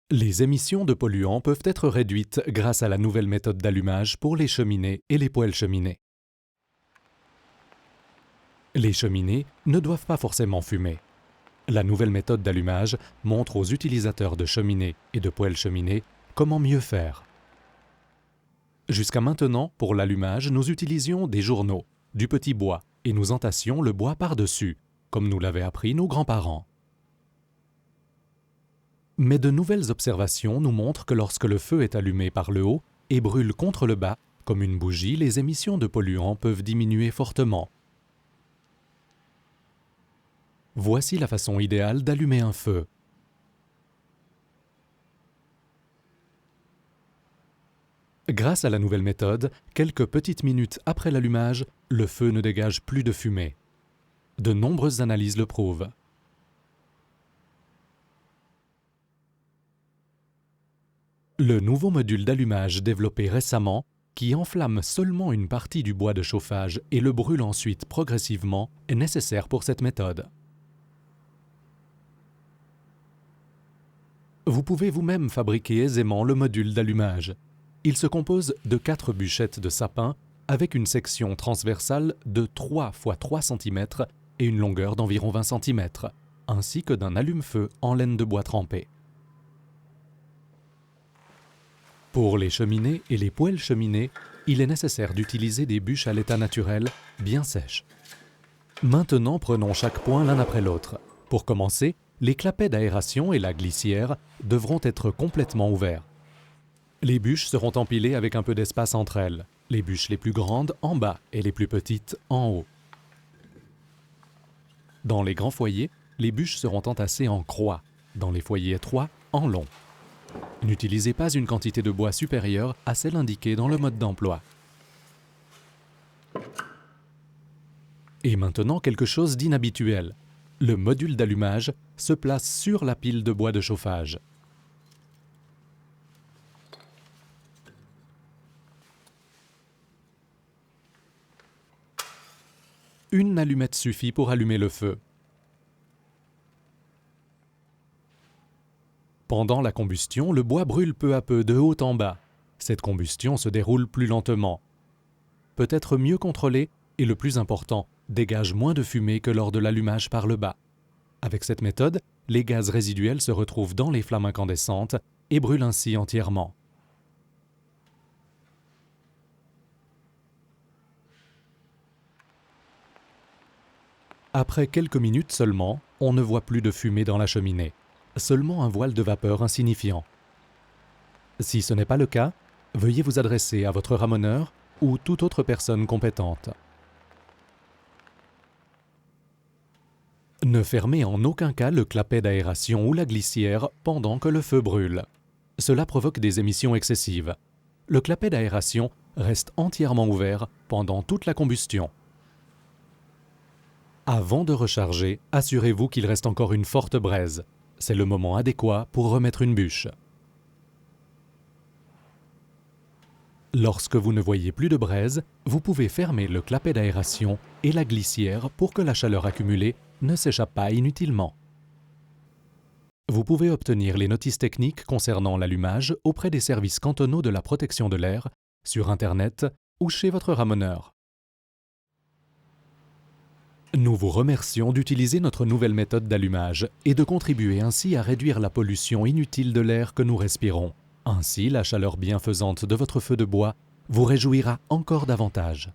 Les émissions de polluants peuvent être réduites grâce à la nouvelle méthode d'allumage pour les cheminées et les poêles cheminées. Les cheminées ne doivent pas forcément fumer. La nouvelle méthode d'allumage montre aux utilisateurs de cheminées et de poêles cheminées comment mieux faire. Jusqu'à maintenant, pour l'allumage, nous utilisions des journaux, du petit bois et nous entassions le bois par-dessus, comme nous l'avaient appris nos grands-parents. Mais de nouvelles observations nous montrent que lorsque le feu est allumé par le haut et brûle contre le bas, comme une bougie, les émissions de polluants peuvent diminuer fortement. Voici la façon idéale d'allumer un feu. Grâce à la nouvelle méthode, quelques petites minutes après l'allumage, le feu ne dégage plus de fumée. De nombreuses analyses le prouvent. Le nouveau module d'allumage développé récemment, qui enflamme seulement une partie du bois de chauffage et le brûle ensuite progressivement, est nécessaire pour cette méthode. Vous pouvez vous-même fabriquer aisément le module d'allumage. Il se compose de 4 bûchettes de sapin avec une section transversale de 3 x 3 cm et une longueur d'environ 20 cm, ainsi que d'un allume-feu en laine de bois trempé. Pour les cheminées et les poêles cheminées, il est nécessaire d'utiliser des bûches à l'état naturel, bien sèches. Maintenant, prenons chaque point l'un après l'autre. Pour commencer, les clapets d'aération et la glissière devront être complètement ouverts. Les bûches seront empilées avec un peu d'espace entre elles, les bûches les plus grandes en bas et les plus petites en haut. Dans les grands foyers, les bûches seront entassées en croix, dans les foyers étroits, en long. N'utilisez pas une quantité de bois supérieure à celle indiquée dans le mode d'emploi. Et maintenant quelque chose d'inhabituel. Le module d'allumage se place sur la pile de bois de chauffage. Une allumette suffit pour allumer le feu. Pendant la combustion, le bois brûle peu à peu de haut en bas. Cette combustion se déroule plus lentement. Peut être mieux contrôlée et, le plus important, dégage moins de fumée que lors de l'allumage par le bas. Avec cette méthode, les gaz résiduels se retrouvent dans les flammes incandescentes et brûlent ainsi entièrement. Après quelques minutes seulement, on ne voit plus de fumée dans la cheminée, seulement un voile de vapeur insignifiant. Si ce n'est pas le cas, veuillez vous adresser à votre ramoneur ou toute autre personne compétente. Ne fermez en aucun cas le clapet d'aération ou la glissière pendant que le feu brûle. Cela provoque des émissions excessives. Le clapet d'aération reste entièrement ouvert pendant toute la combustion. Avant de recharger, assurez-vous qu'il reste encore une forte braise. C'est le moment adéquat pour remettre une bûche. Lorsque vous ne voyez plus de braise, vous pouvez fermer le clapet d'aération et la glissière pour que la chaleur accumulée ne s'échappe pas inutilement. Vous pouvez obtenir les notices techniques concernant l'allumage auprès des services cantonaux de la protection de l'air, sur Internet ou chez votre ramoneur. Nous vous remercions d'utiliser notre nouvelle méthode d'allumage et de contribuer ainsi à réduire la pollution inutile de l'air que nous respirons. Ainsi, la chaleur bienfaisante de votre feu de bois vous réjouira encore davantage.